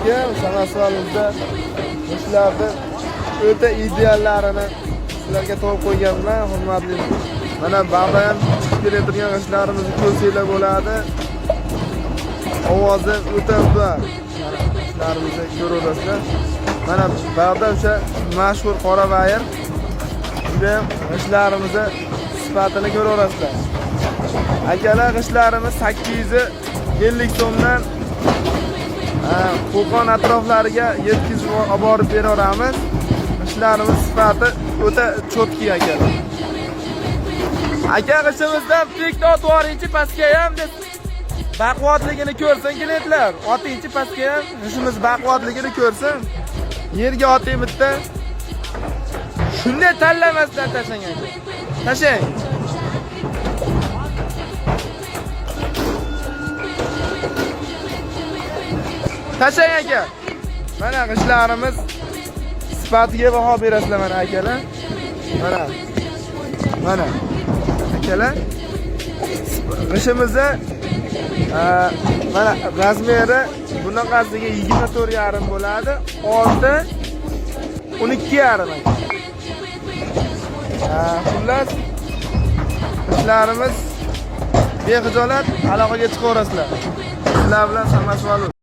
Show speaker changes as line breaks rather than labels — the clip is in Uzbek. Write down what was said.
sizlarga Samarqandimizda ishlarni o'ta ideallarini sizlarga to'g'ri qo'yganman, hurmatli. Mana ba'da ham chiqib kelayotgan ishlarimizni ko'rsanglar bo'ladi. Ovozi o'ta zo'r. Mana ishlarimizni ko'raverasizlar. Mana ba'da o'sha mashhur qora vayr juda ham ishlarimizni sifatini ko'raverasizlar. Akalar ishlarimiz 850 so'mdan Qo'qon atroflariga yetkazib olib beraveramiz. İşlerimiz sifati o'ta cho'tki akalar. Aka ishimizdan fikni otvorinchi pastga ham deb baquvvatligini ko'rsin klientlar. Otinchi pastga ham ishimiz baquvvatligini ko'rsin. Yerga oting bitta. Shunday tanlamasdan tashlang aka. Tashlang. Tashlang aka. Mana ishlarimiz sifatiga baho berasizlar mana akalar. Mana akalar. Ishimizni mana razmeri bunaqasiga 24,5 bo'ladi. Olti 12,5 xullas ishlarimiz bexijolat aloqaga chiqaverasizlar. Sizlar bilan Samarqand